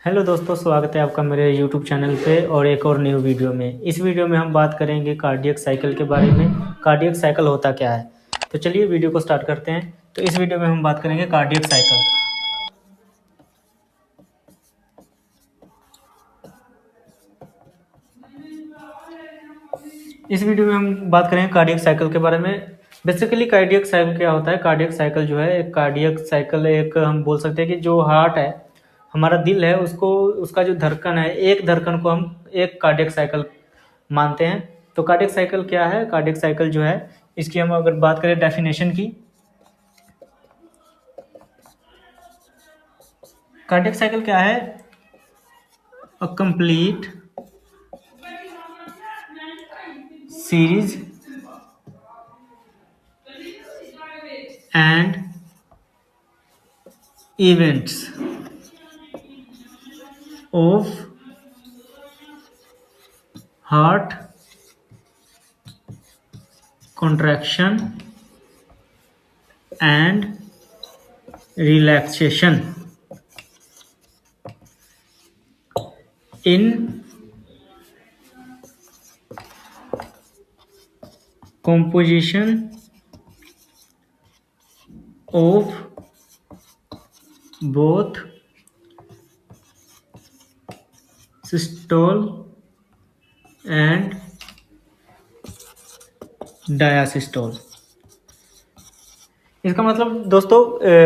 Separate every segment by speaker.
Speaker 1: Hello दोस्तों, स्वागत है आपका मेरे YouTube चैनल पे और एक और न्यू वीडियो में। इस वीडियो में हम बात करेंगे कार्डियक साइकिल के बारे में। कार्डियक साइकिल होता क्या है? तो चलिए वीडियो को स्टार्ट करते हैं। तो इस वीडियो में हम बात करेंगे कार्डियक साइकिल। इस वीडियो में हम बात करेंगे कार्डियक साइकिल के बारे में। बेसिकली कार्डियक साइकिल क्या होता है? कार्डियक साइकिल जो है, एक कार्डियक साइकिल एक हम बोल सकते हैं कि जो हार्ट है, हमारा दिल है, उसको उसका जो धड़कन है, एक धड़कन को हम एक कार्डियक साइकिल मानते हैं। तो कार्डियक साइकिल क्या है? कार्डियक साइकिल जो है, इसकी हम अगर बात करें डेफिनेशन की, कार्डियक साइकिल क्या है? A complete series and events of heart contraction and relaxation in composition of both systole and diastole। इसका मतलब दोस्तों,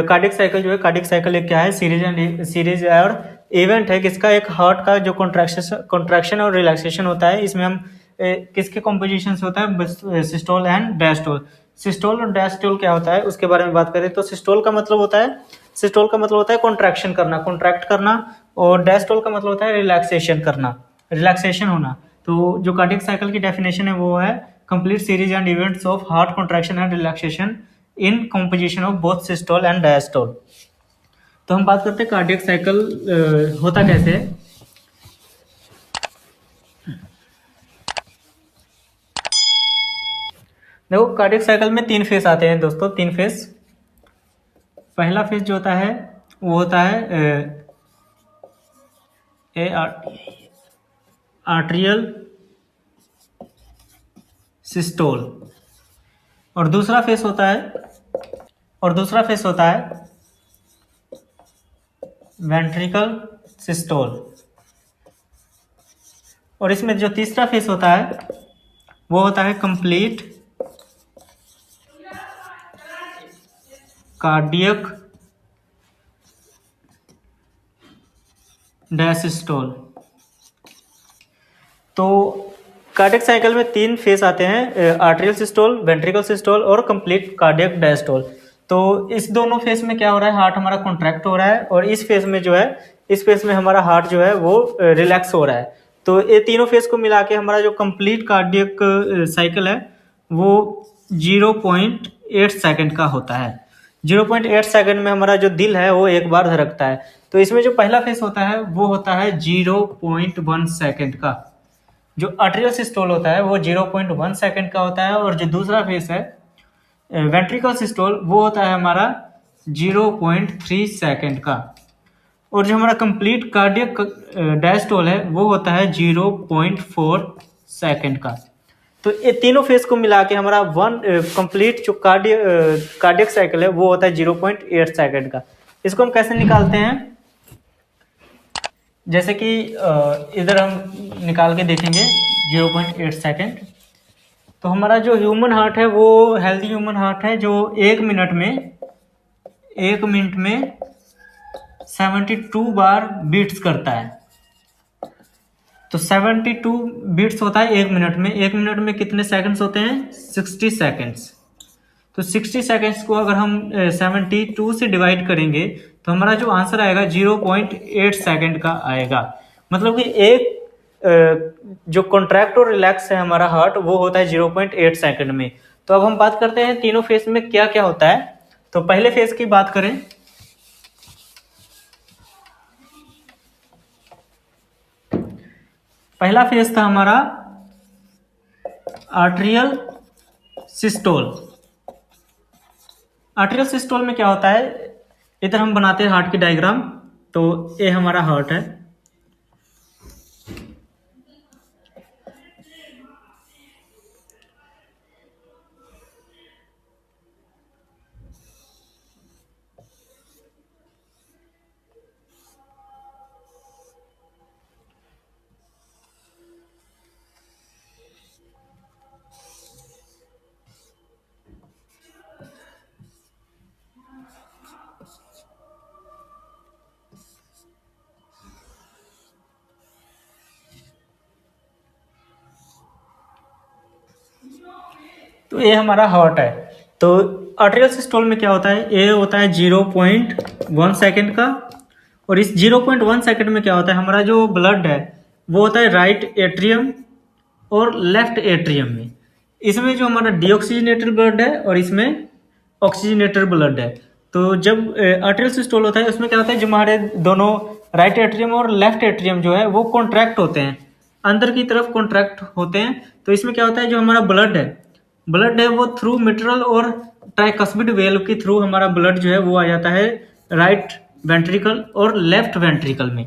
Speaker 1: कार्डियक साइकिल जो है, कार्डियक साइकिल एक क्या है? सीरीज और इवेंट है किसका? एक हार्ट का जो कॉन्ट्रैक्शन और रिलैक्सेशन होता है। इसमें हम किसके कॉम्पोजिशन से होता है? Systole and diastole. सिस्टोल और डायस्टोल क्या होता है उसके बारे में बात करें तो सिस्टोल का मतलब होता है कॉन्ट्रैक्शन करना, कॉन्ट्रैक्ट करना, और डायस्टोल का मतलब होता है रिलैक्सेशन करना, रिलैक्सेशन होना। तो जो कार्डियक साइकिल की डेफिनेशन है वो है complete series and events of heart contraction and relaxation in composition of both systole and diastole. तो हम बात करते हैं कार्डियक साइकिल होता कैसे है। देखो, कार्डियक साइकिल में 3 फेज आते हैं दोस्तों, 3 फेज। पहला फेज जो होता है वो होता है आर्ट्रियल सिस्टोल, और दूसरा फेज होता है वेंट्रिकल सिस्टोल, और इसमें जो तीसरा फेज होता है वो होता है कंप्लीट कार्डियक डायसिस्टोल। तो कार्डियक साइकिल में 3 फेज आते हैं, आर्ट्रियल सिस्टोल, वेंट्रिकल सिस्टोल और कंप्लीट कार्डियक डायस्टोल। तो इस दोनों फेज में क्या हो रहा है? हार्ट हमारा कॉन्ट्रैक्ट हो रहा है, और इस फेज में जो है, इस फेज में हमारा हार्ट जो है वो रिलैक्स हो रहा है। तो ये तीनों फेज को मिला के हमारा जो कंप्लीट कार्डियक साइकिल है वो 0.8 सेकंड का होता है। 0.8 सेकंड में हमारा जो दिल है वो एक बार धड़कता है। तो इसमें जो पहला फेज होता है वो होता है 0.1 सेकंड का। जो आर्ट्रियल सिस्टोल होता है वो 0.1 सेकंड का होता है, और जो दूसरा फेज है वेंट्रिकल सिस्टोल वो होता है हमारा 0.3 सेकंड का, और जो हमारा कंप्लीट कार्डियक डायस्टोल है वो होता है 0.4 सेकंड का। तो ये तीनों फेज को मिला के हमारा कंप्लीट जो कार्डियक साइकिल है वो होता है 0.8 सेकंड का। इसको हम कैसे निकालते हैं? जैसे कि इधर हम निकाल के देखेंगे 0.8 सेकंड। तो हमारा जो ह्यूमन हार्ट है वो हेल्दी ह्यूमन हार्ट है जो 1 मिनट में 72 बार बीट्स करता है। तो 72 बीट्स होता है 1 मिनट में। 1 मिनट में कितने सेकंड्स होते हैं? 60 सेकंड्स। तो 60 सेकंड्स को अगर हम 72 से डिवाइड करेंगे तो हमारा जो आंसर आएगा 0.8 सेकंड का आएगा। मतलब कि एक जो कॉन्ट्रैक्ट और रिलैक्स है हमारा हार्ट वो होता है 0.8 सेकंड में। तो अब हम बात करते हैं तीनों फेज में क्या क्या होता है। तो पहले फेज की बात करें, पहला फेज था हमारा आर्ट्रियल सिस्टोल। आर्ट्रियल सिस्टोल में क्या होता है? इधर हम बनाते हैं हार्ट की डायग्राम। तो ये हमारा हार्ट है, तो ये हमारा हार्ट है। तो आर्टेरियल सिस्टोल में क्या होता है, ये होता है 0.1 सेकेंड का, और इस 0.1 सेकेंड में क्या होता है, हमारा जो ब्लड है वो होता है राइट एट्रियम और लेफ्ट एट्रियम में। इसमें जो हमारा डीऑक्सीजनेटेड ब्लड है और इसमें ऑक्सीजनेटेड ब्लड है। तो जब आर्टेरियल सिस्टोल होता है उसमें क्या होता है, जो हमारे दोनों राइट एट्रियम और लेफ्ट एट्रियम जो है वो कॉन्ट्रैक्ट होते हैं, अंदर की तरफ कॉन्ट्रैक्ट होते हैं। तो इसमें क्या होता है, जो हमारा ब्लड है वो थ्रू मिट्रल और ट्राइकस्पिड वेल्व के थ्रू हमारा ब्लड जो है वो आ जाता है राइट वेंट्रिकल और लेफ्ट वेंट्रिकल में।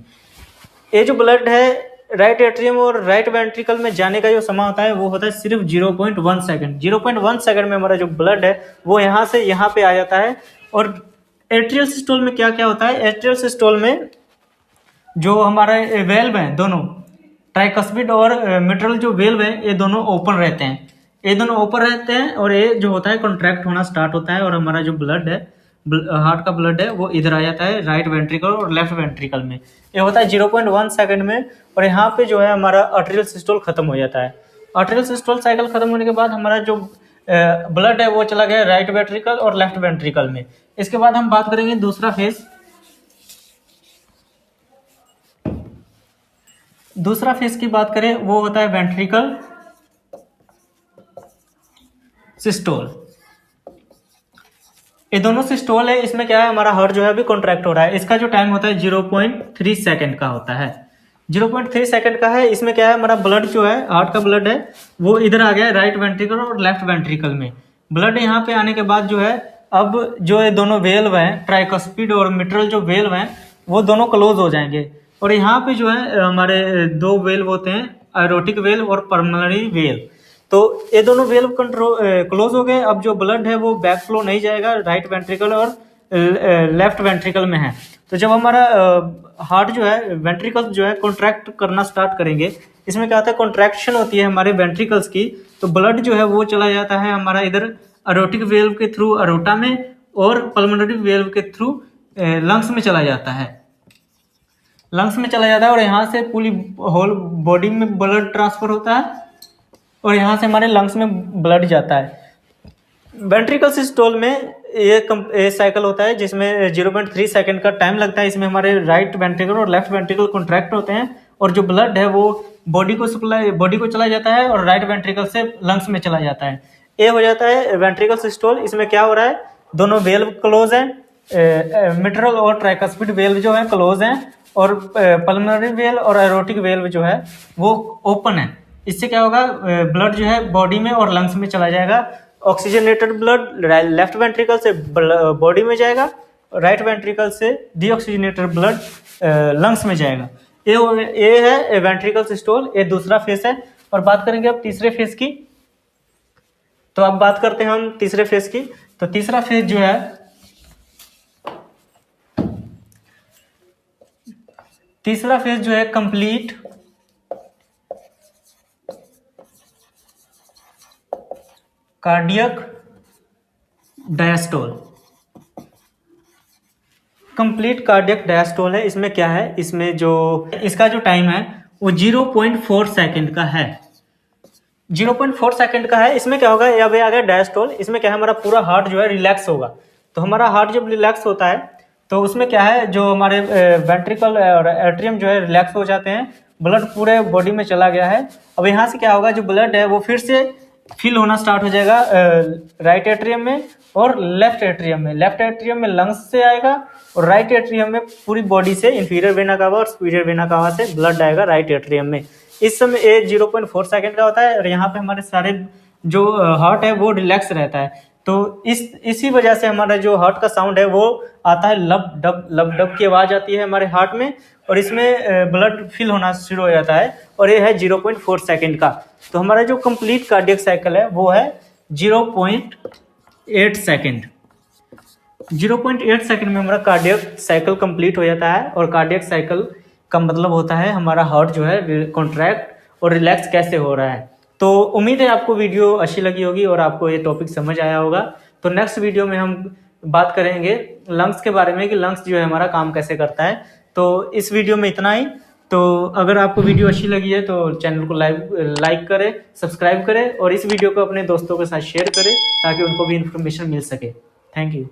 Speaker 1: ये जो ब्लड है राइट एट्रियम और राइट वेंट्रिकल में जाने का जो समय होता है वो होता है सिर्फ 0.1 सेकंड। 0.1 सेकंड में हमारा जो ब्लड है वो यहाँ से यहाँ पे आ जाता है। और एट्रियल सिस्टोल में क्या क्या होता है, एट्रियल सिस्टोल में जो हमारे वेल्व हैं दोनों ट्राइकस्पिड और मिट्रल जो वेल्व है ये दोनों ओपन रहते हैं, ये दोनों ओपन रहते हैं और ये जो होता है कॉन्ट्रैक्ट होना स्टार्ट होता है और हमारा जो ब्लड है हार्ट का ब्लड है वो इधर आ जाता है राइट वेंट्रिकल और लेफ्ट वेंट्रिकल में। ये होता है 0.1 सेकंड में। और यहाँ पे जो है हमारा आर्टेरियल सिस्टोल खत्म हो जाता है। आर्टेरियल सिस्टोल साइकिल खत्म होने के बाद हमारा जो ब्लड है वो चला गया राइट वेंट्रिकल और लेफ्ट वेंट्रिकल में। इसके बाद हम बात करेंगे दूसरा फेज। दूसरा फेज की बात करें वो होता है वेंट्रिकल सिस्टोल। ये दोनों सिस्टोल है, इसमें क्या है हमारा हार्ट जो है अभी कॉन्ट्रैक्ट हो रहा है। इसका जो टाइम होता है 0.3 सेकंड का होता है, 0.3 सेकंड का है। इसमें क्या है हमारा ब्लड जो है हार्ट का ब्लड है वो इधर आ गया है राइट वेंट्रिकल और लेफ्ट वेंट्रिकल में। ब्लड यहाँ पे आने के बाद जो है अब जो ये दोनों वेल्व हैं ट्राइकस्पिड और मिट्रल जो वेल्व हैं वो दोनों क्लोज हो जाएंगे। और यहाँ पे जो है हमारे दो वेल्व होते हैं, एरोटिक वेल्व और पल्मोनरी वेल्व। तो ये दोनों वेल्व क्लोज हो गए। अब जो ब्लड है वो बैक फ्लो नहीं जाएगा, राइट वेंट्रिकल और लेफ्ट वेंट्रिकल में है। तो जब हमारा हार्ट जो है वेंट्रिकल जो है कॉन्ट्रैक्ट करना स्टार्ट करेंगे, इसमें क्या होता है कॉन्ट्रैक्शन होती है हमारे वेंट्रिकल्स की, तो ब्लड जो है वो चला जाता है हमारा इधर एरोटिक वेल्व के थ्रू अरोटा में और पल्मोनरी वेल्व के थ्रू लंग्स में चला जाता है। लंग्स में चला जाता है और यहाँ से पूरी होल बॉडी में ब्लड ट्रांसफर होता है और यहाँ से हमारे लंग्स में ब्लड जाता है। वेंट्रिकल सिस्टोल में ये साइकिल होता है जिसमें 0.3 सेकंड का टाइम लगता है। इसमें हमारे राइट वेंट्रिकल और लेफ्ट वेंट्रिकल कॉन्ट्रैक्ट होते हैं और जो ब्लड है वो बॉडी को चला जाता है और राइट वेंट्रिकल से लंग्स में चला जाता है। ये हो जाता है वेंट्रिकल सिस्टोल। इसमें क्या हो रहा है, दोनों वेल्व क्लोज हैं, मिट्रल और ट्राइकस्पिड वेल्व जो है क्लोज हैं और पल्मोनरी वेल्व और एरोटिक वेल्व जो है वो ओपन है। इससे क्या होगा, ब्लड जो है बॉडी में और लंग्स में चला जाएगा। ऑक्सीजनेटेड ब्लड लेफ्ट वेंट्रिकल से बॉडी में जाएगा, राइट वेंट्रिकल से डीऑक्सीजनेटेड ब्लड लंग्स में जाएगा। ये है वेंट्रिकल सिस्टोल, ये दूसरा फेज है। और बात करेंगे अब तीसरे फेज की। तो अब बात करते हैं हम तीसरे फेज की। तो तीसरा फेज जो है complete cardiac diastole. Complete cardiac diastole है। इसमें क्या है, इसमें जो इसका जो टाइम है वो 0.4 सेकंड का है। 0.4 सेकंड का है। इसमें क्या होगा, अब आ गया डायस्टोल। इसमें क्या है, हमारा पूरा हार्ट जो है रिलैक्स होगा। तो हमारा हार्ट जब रिलैक्स होता है तो उसमें क्या है, जो हमारे वेंट्रिकल और एट्रियम जो है रिलैक्स हो जाते हैं, ब्लड पूरे बॉडी में चला गया है। अब यहाँ से क्या होगा, जो ब्लड है वो फिर से फिल होना स्टार्ट हो जाएगा राइट एट्रियम में और लेफ्ट एट्रियम में। लेफ्ट एट्रियम में लंग्स से आएगा और राइट एट्रियम में पूरी बॉडी से इंफीरियर वेना कावा और सुपीरियर वेना कावा से ब्लड आएगा राइट एट्रियम में। इस समय ये 0.4 सेकंड का होता है और यहाँ पे हमारे सारे जो हार्ट है वो रिलैक्स रहता है। तो इसी वजह से हमारा जो हार्ट का साउंड है वो आता है लब डब की आवाज आती है हमारे हार्ट में और इसमें ब्लड फिल होना शुरू हो जाता है और ये है 0.4 सेकंड का। तो हमारा जो कंप्लीट कार्डियक साइकिल है वो है 0.8 सेकंड। 0.8 सेकंड में हमारा कार्डियक साइकिल कंप्लीट हो जाता है। और कार्डियक साइकिल का मतलब होता है हमारा हार्ट जो है कॉन्ट्रैक्ट और रिलैक्स कैसे हो रहा है। तो उम्मीद है आपको वीडियो अच्छी लगी होगी और आपको ये टॉपिक समझ आया होगा। तो नेक्स्ट वीडियो में हम बात करेंगे लंग्स के बारे में कि लंग्स जो है हमारा काम कैसे करता है। तो इस वीडियो में इतना ही। तो अगर आपको वीडियो अच्छी लगी है तो चैनल को लाइक करें, सब्सक्राइब करें और इस वीडियो को अपने दोस्तों के साथ शेयर करें ताकि उनको भी इन्फॉर्मेशन मिल सके। Thank you.